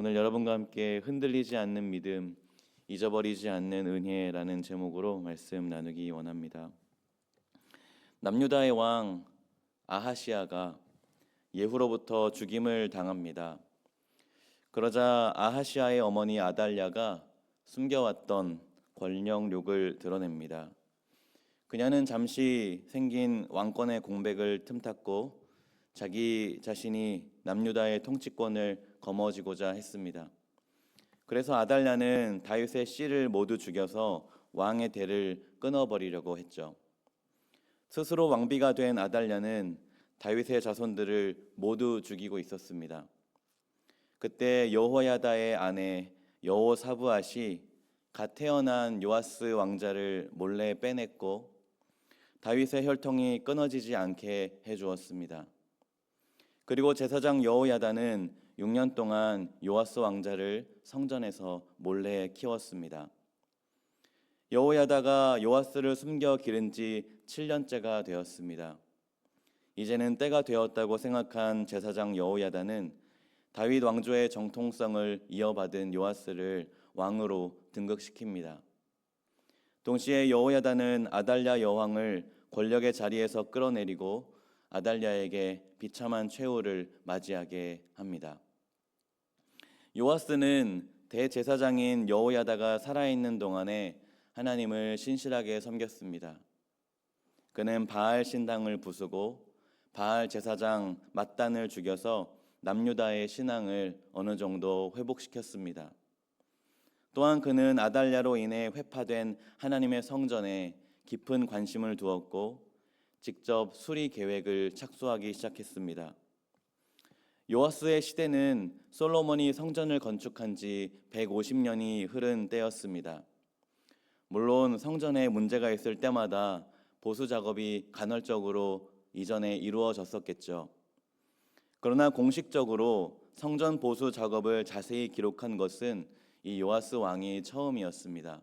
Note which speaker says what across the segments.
Speaker 1: 오늘 여러분과 함께 흔들리지 않는 믿음, 잊어버리지 않는 은혜라는 제목으로 말씀 나누기 원합니다. 남유다의 왕 아하시아가 예후로부터 죽임을 당합니다. 그러자 아하시아의 어머니 아달랴가 숨겨왔던 권력욕을 드러냅니다. 그녀는 잠시 생긴 왕권의 공백을 틈탔고 자기 자신이 남유다의 통치권을 거머쥐고자 했습니다. 그래서 아달랴는 다윗의 씨를 모두 죽여서 왕의 대를 끊어버리려고 했죠. 스스로 왕비가 된 아달랴는 다윗의 자손들을 모두 죽이고 있었습니다. 그때 여호야다의 아내 여호사브앗이 갓 태어난 요아스 왕자를 몰래 빼냈고 다윗의 혈통이 끊어지지 않게 해주었습니다. 그리고 제사장 여호야다는 6년 동안 요아스 왕자를 성전에서 몰래 키웠습니다. 여호야다가 요아스를 숨겨 기른 지 7년째가 되었습니다. 이제는 때가 되었다고 생각한 제사장 여호야다는 다윗 왕조의 정통성을 이어받은 요아스를 왕으로 등극시킵니다. 동시에 여호야다는 아달랴 여왕을 권력의 자리에서 끌어내리고 아달랴에게 비참한 최후를 맞이하게 합니다. 요아스는 대제사장인 여호야다가 살아있는 동안에 하나님을 신실하게 섬겼습니다. 그는 바알 신당을 부수고 바알 제사장 mat단을 죽여서 남유다의 신앙을 어느 정도 회복시켰습니다. 또한 그는 아달랴로 인해 회파된 하나님의 성전에 깊은 관심을 두었고 직접 수리 계획을 착수하기 시작했습니다. 요아스의 시대는 솔로몬이 성전을 건축한 지 150년이 흐른 때였습니다. 물론 성전에 문제가 있을 때마다 보수 작업이 간헐적으로 이전에 이루어졌었겠죠. 그러나 공식적으로 성전 보수 작업을 자세히 기록한 것은 이 요아스 왕이 처음이었습니다.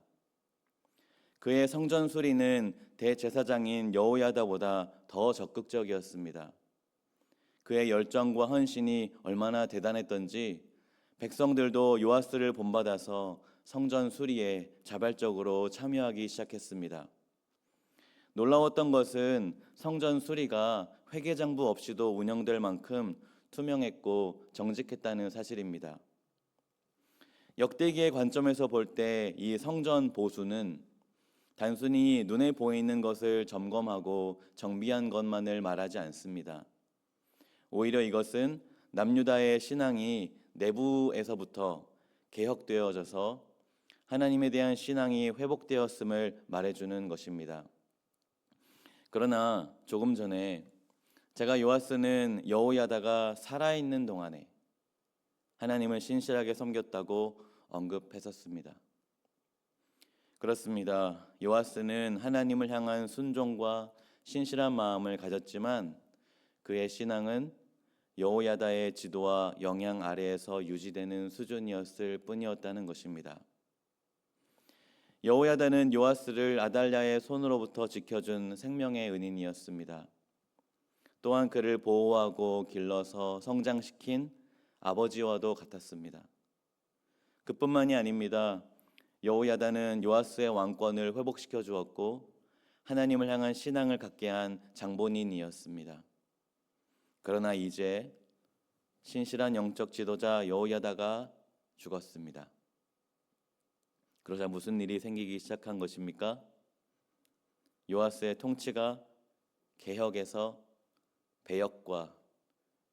Speaker 1: 그의 성전 수리는 대제사장인 여호야다보다 더 적극적이었습니다. 그의 열정과 헌신이 얼마나 대단했던지 백성들도 요아스를 본받아서 성전 수리에 자발적으로 참여하기 시작했습니다. 놀라웠던 것은 성전 수리가 회계장부 없이도 운영될 만큼 투명했고 정직했다는 사실입니다. 역대기의 관점에서 볼 때 이 성전 보수는 단순히 눈에 보이는 것을 점검하고 정비한 것만을 말하지 않습니다. 오히려 이것은 남유다의 신앙이 내부에서부터 개혁되어져서 하나님에 대한 신앙이 회복되었음을 말해주는 것입니다. 그러나 조금 전에 제가 요아스는 여호야다가 살아있는 동안에 하나님을 신실하게 섬겼다고 언급했었습니다. 그렇습니다. 요아스는 하나님을 향한 순종과 신실한 마음을 가졌지만 그의 신앙은 여호야다의 지도와 영향 아래에서 유지되는 수준이었을 뿐이었다는 것입니다. 여호야다는 요아스를 아달랴의 손으로부터 지켜준 생명의 은인이었습니다. 또한 그를 보호하고 길러서 성장시킨 아버지와도 같았습니다. 그뿐만이 아닙니다. 여호야다는 요아스의 왕권을 회복시켜 주었고 하나님을 향한 신앙을 갖게 한 장본인이었습니다. 그러나 이제 신실한 영적 지도자 여호야다가 죽었습니다. 그러자 무슨 일이 생기기 시작한 것입니까? 요아스의 통치가 개혁에서 배역과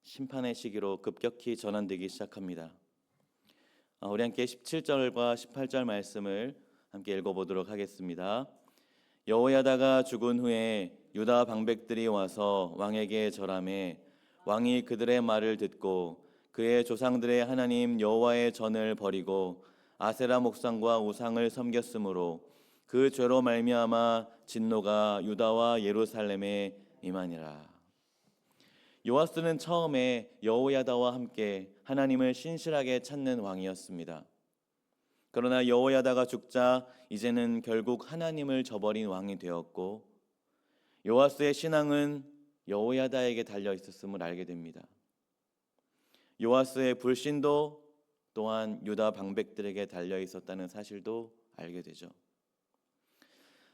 Speaker 1: 심판의 시기로 급격히 전환되기 시작합니다. 우리 함께 17절과 18절 말씀을 함께 읽어보도록 하겠습니다. 여호야다가 죽은 후에 유다 방백들이 와서 왕에게 절하매 왕이 그들의 말을 듣고 그의 조상들의 하나님 여호와의 전을 버리고 아세라 목상과 우상을 섬겼으므로 그 죄로 말미암아 진노가 유다와 예루살렘에 임하니라. 요아스는 처음에 여호야다와 함께 하나님을 신실하게 찾는 왕이었습니다. 그러나 여호야다가 죽자 이제는 결국 하나님을 저버린 왕이 되었고 요아스의 신앙은 여호야다에게 달려 있었음을 알게 됩니다. 요아스의 불신도 또한 유다 방백들에게 달려 있었다는 사실도 알게 되죠.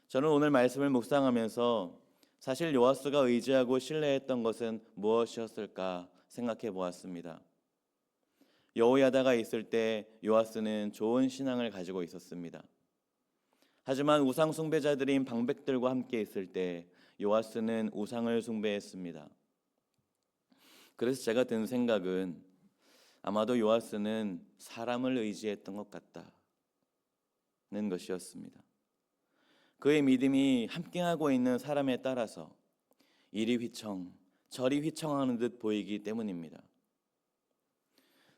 Speaker 1: 저는 오늘 말씀을 묵상하면서 사실 요아스가 의지하고 신뢰했던 것은 무엇이었을까 생각해 보았습니다. 여호야다가 있을 때 요아스는 좋은 신앙을 가지고 있었습니다. 하지만 우상 숭배자들인 방백들과 함께 있을 때 요아스는 우상을 숭배했습니다. 그래서 제가 든 생각은 아마도 요아스는 사람을 의지했던 것 같다는 것이었습니다. 그의 믿음이 함께하고 있는 사람에 따라서 이리 휘청 저리 휘청하는 듯 보이기 때문입니다.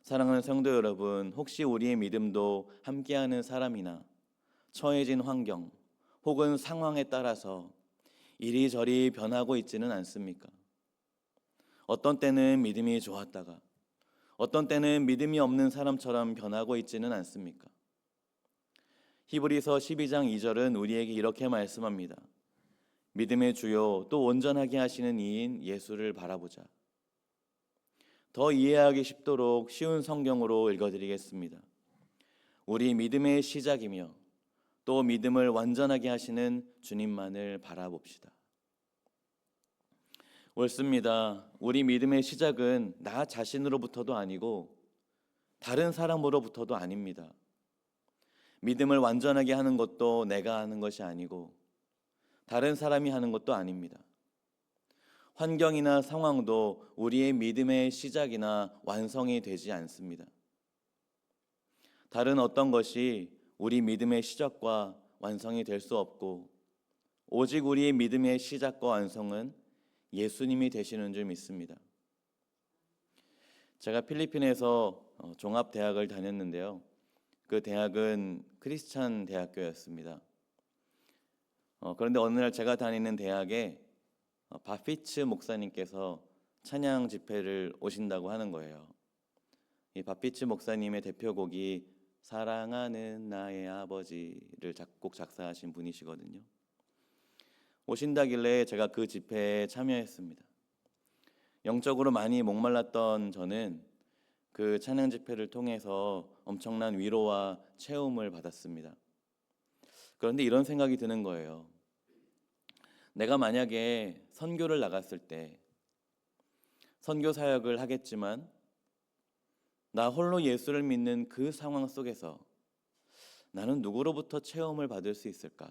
Speaker 1: 사랑하는 성도 여러분, 혹시 우리의 믿음도 함께하는 사람이나 처해진 환경 혹은 상황에 따라서 이리저리 변하고 있지는 않습니까? 어떤 때는 믿음이 좋았다가 어떤 때는 믿음이 없는 사람처럼 변하고 있지는 않습니까? 히브리서 12장 2절은 우리에게 이렇게 말씀합니다. 믿음의 주요 또 온전하게 하시는 이인 예수를 바라보자. 더 이해하기 쉽도록 쉬운 성경으로 읽어드리겠습니다. 우리 믿음의 시작이며 또 믿음을 완전하게 하시는 주님만을 바라봅시다. 옳습니다. 우리 믿음의 시작은 나 자신으로부터도 아니고 다른 사람으로부터도 아닙니다. 믿음을 완전하게 하는 것도 내가 하는 것이 아니고 다른 사람이 하는 것도 아닙니다. 환경이나 상황도 우리의 믿음의 시작이나 완성이 되지 않습니다. 다른 어떤 것이 우리 믿음의 시작과 완성이 될 수 없고 오직 우리의 믿음의 시작과 완성은 예수님이 되시는 줄 믿습니다. 제가 필리핀에서 종합대학을 다녔는데요. 그 대학은 크리스찬 대학교였습니다. 그런데 어느 날 제가 다니는 대학에 바피츠 목사님께서 찬양 집회를 오신다고 하는 거예요. 이 바피츠 목사님의 대표곡이 사랑하는 나의 아버지를 작곡 작사하신 분이시거든요. 오신다길래 제가 그 집회에 참여했습니다. 영적으로 많이 목말랐던 저는 그 찬양 집회를 통해서 엄청난 위로와 체험을 받았습니다. 그런데 이런 생각이 드는 거예요. 내가 만약에 선교를 나갔을 때 선교 사역을 하겠지만 나 홀로 예수를 믿는 그 상황 속에서 나는 누구로부터 체험을 받을 수 있을까?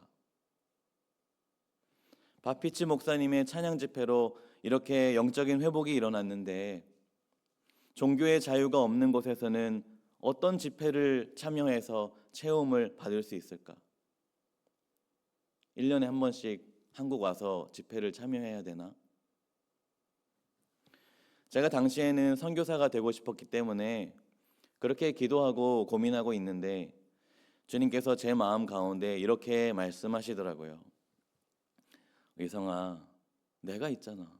Speaker 1: 바피치 목사님의 찬양 집회로 이렇게 영적인 회복이 일어났는데 종교의 자유가 없는 곳에서는 어떤 집회를 참여해서 체험을 받을 수 있을까? 1년에 한 번씩 한국 와서 집회를 참여해야 되나? 제가 당시에는 선교사가 되고 싶었기 때문에 그렇게 기도하고 고민하고 있는데 주님께서 제 마음 가운데 이렇게 말씀하시더라고요. 의성아, 내가 있잖아.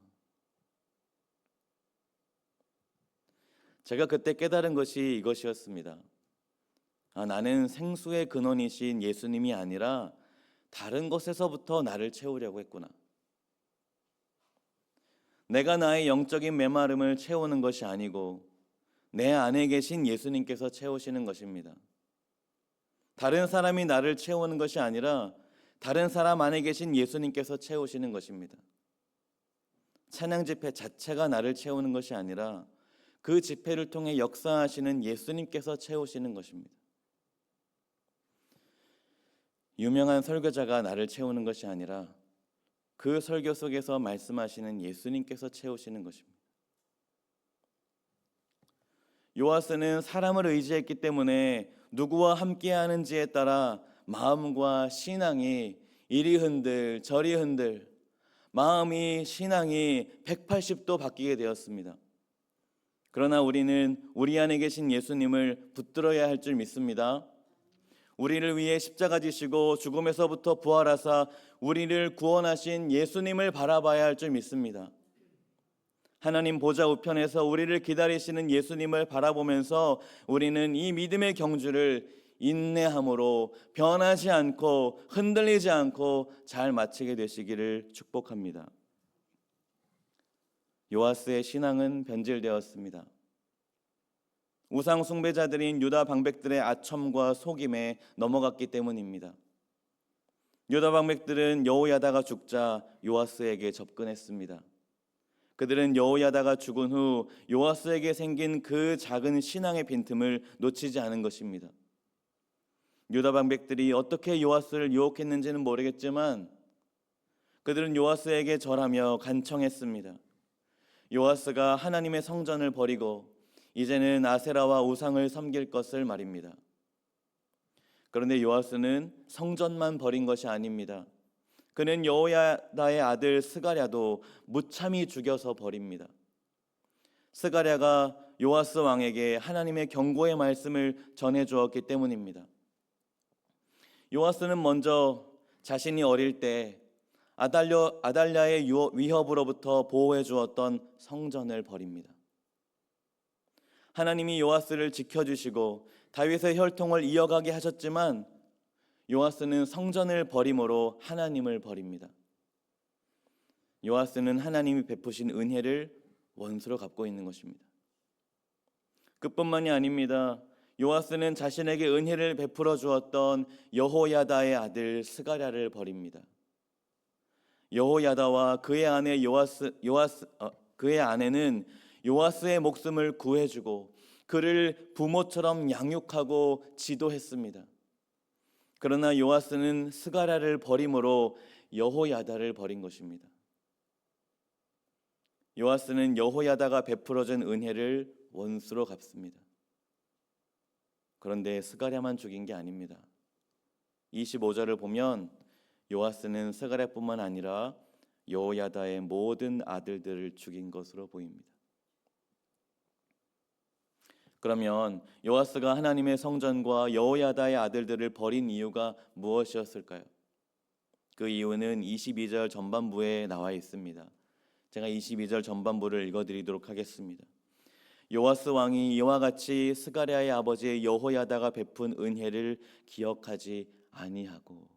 Speaker 1: 제가 그때 깨달은 것이 이것이었습니다. 나는 생수의 근원이신 예수님이 아니라 다른 것에서부터 나를 채우려고 했구나. 내가 나의 영적인 메마름을 채우는 것이 아니고 내 안에 계신 예수님께서 채우시는 것입니다. 다른 사람이 나를 채우는 것이 아니라 다른 사람 안에 계신 예수님께서 채우시는 것입니다. 찬양 집회 자체가 나를 채우는 것이 아니라 그 집회를 통해 역사하시는 예수님께서 채우시는 것입니다. 유명한 설교자가 나를 채우는 것이 아니라 그 설교 속에서 말씀하시는 예수님께서 채우시는 것입니다. 요아스는 사람을 의지했기 때문에 누구와 함께 하는지에 따라 마음과 신앙이 이리 흔들 저리 흔들 마음이 신앙이 180도 바뀌게 되었습니다. 그러나 우리는 우리 안에 계신 예수님을 붙들어야 할 줄 믿습니다. 우리를 위해 십자가 지시고 죽음에서부터 부활하사 우리를 구원하신 예수님을 바라봐야 할 줄 믿습니다. 하나님 보좌 우편에서 우리를 기다리시는 예수님을 바라보면서 우리는 이 믿음의 경주를 인내함으로 변하지 않고 흔들리지 않고 잘 마치게 되시기를 축복합니다. 요아스의 신앙은 변질되었습니다. 우상 숭배자들인 유다 방백들의 아첨과 속임에 넘어갔기 때문입니다. 유다 방백들은 여호야다가 죽자 요아스에게 접근했습니다. 그들은 여호야다가 죽은 후 요아스에게 생긴 그 작은 신앙의 빈틈을 놓치지 않은 것입니다. 유다 방백들이 어떻게 요아스를 유혹했는지는 모르겠지만 그들은 요아스에게 절하며 간청했습니다. 요아스가 하나님의 성전을 버리고 이제는 아세라와 우상을 섬길 것을 말입니다. 그런데 요아스는 성전만 버린 것이 아닙니다. 그는 여호야다의 아들 스가랴도 무참히 죽여서 버립니다. 스가랴가 요아스 왕에게 하나님의 경고의 말씀을 전해 주었기 때문입니다. 요아스는 먼저 자신이 어릴 때 아달랴의 위협으로부터 보호해 주었던 성전을 버립니다. 하나님이 요아스를 지켜주시고 다윗의 혈통을 이어가게 하셨지만 요아스는 성전을 버림으로 하나님을 버립니다. 요아스는 하나님이 베푸신 은혜를 원수로 갚고 있는 것입니다. 그뿐만이 아닙니다. 요아스는 자신에게 은혜를 베풀어 주었던 여호야다의 아들 스가랴를 버립니다. 여호야다와 그의 아내는 요아스의 목숨을 구해주고 그를 부모처럼 양육하고 지도했습니다. 그러나 요아스는 스가랴를 버림으로 여호야다를 버린 것입니다. 요아스는 여호야다가 베풀어준 은혜를 원수로 갚습니다. 그런데 스가랴만 죽인 게 아닙니다. 25절을 보면 요아스는 스가랴뿐만 아니라 여호야다의 모든 아들들을 죽인 것으로 보입니다. 그러면 요아스가 하나님의 성전과 여호야다의 아들들을 버린 이유가 무엇이었을까요? 그 이유는 22절 전반부에 나와 있습니다. 제가 22절 전반부를 읽어드리도록 하겠습니다. 요아스 왕이 이와 같이 스가랴의 아버지 여호야다가 베푼 은혜를 기억하지 아니하고,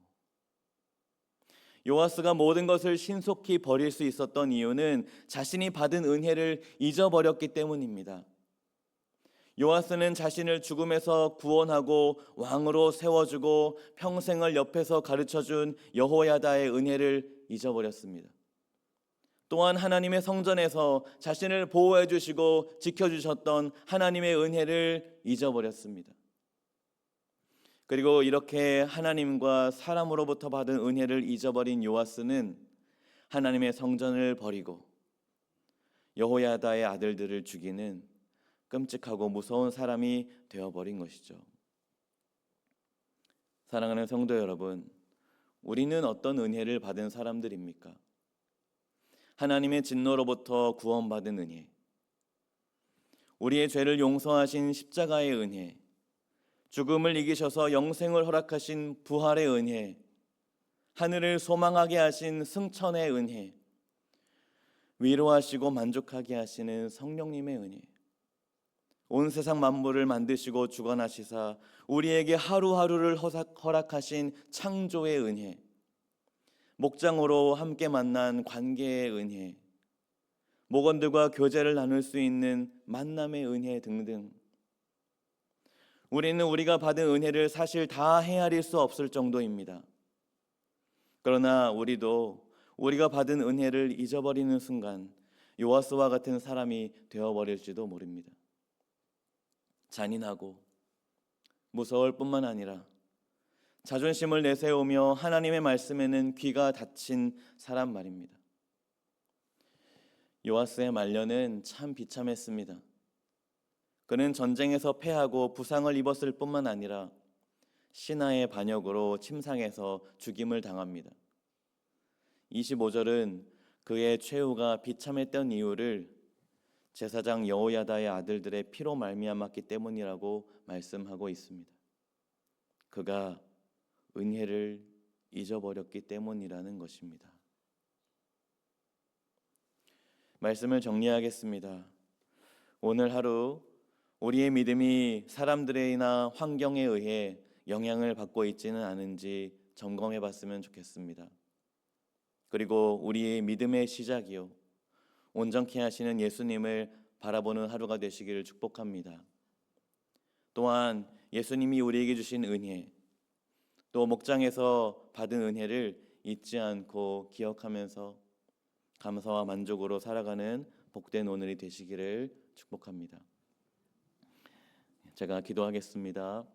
Speaker 1: 요아스가 모든 것을 신속히 버릴 수 있었던 이유는 자신이 받은 은혜를 잊어버렸기 때문입니다. 요아스는 자신을 죽음에서 구원하고 왕으로 세워주고 평생을 옆에서 가르쳐준 여호야다의 은혜를 잊어버렸습니다. 또한 하나님의 성전에서 자신을 보호해 주시고 지켜주셨던 하나님의 은혜를 잊어버렸습니다. 그리고 이렇게 하나님과 사람으로부터 받은 은혜를 잊어버린 요아스는 하나님의 성전을 버리고 여호야다의 아들들을 죽이는 끔찍하고 무서운 사람이 되어버린 것이죠. 사랑하는 성도 여러분, 우리는 어떤 은혜를 받은 사람들입니까? 하나님의 진노로부터 구원받은 은혜, 우리의 죄를 용서하신 십자가의 은혜, 죽음을 이기셔서 영생을 허락하신 부활의 은혜, 하늘을 소망하게 하신 승천의 은혜, 위로하시고 만족하게 하시는 성령님의 은혜, 온 세상 만물을 만드시고 주관하시사 우리에게 하루하루를 허락하신 창조의 은혜, 목장으로 함께 만난 관계의 은혜, 목원들과 교제를 나눌 수 있는 만남의 은혜 등등, 우리는 우리가 받은 은혜를 사실 다 헤아릴 수 없을 정도입니다. 그러나 우리도 우리가 받은 은혜를 잊어버리는 순간 요아스와 같은 사람이 되어버릴지도 모릅니다. 잔인하고 무서울 뿐만 아니라 자존심을 내세우며 하나님의 말씀에는 귀가 닫힌 사람 말입니다. 요아스의 말년은 참 비참했습니다. 그는 전쟁에서 패하고 부상을 입었을 뿐만 아니라 신하의 반역으로 침상에서 죽임을 당합니다. 25절은 그의 최후가 비참했던 이유를 제사장 여호야다의 아들들의 피로 말미암았기 때문이라고 말씀하고 있습니다. 그가 은혜를 잊어버렸기 때문이라는 것입니다. 말씀을 정리하겠습니다. 오늘 하루 우리의 믿음이 사람들이나 환경에 의해 영향을 받고 있지는 않은지 점검해 봤으면 좋겠습니다. 그리고 우리의 믿음의 시작이요, 온전케 하시는 예수님을 바라보는 하루가 되시기를 축복합니다. 또한 예수님이 우리에게 주신 은혜, 또 목장에서 받은 은혜를 잊지 않고 기억하면서 감사와 만족으로 살아가는 복된 오늘이 되시기를 축복합니다. 제가 기도하겠습니다.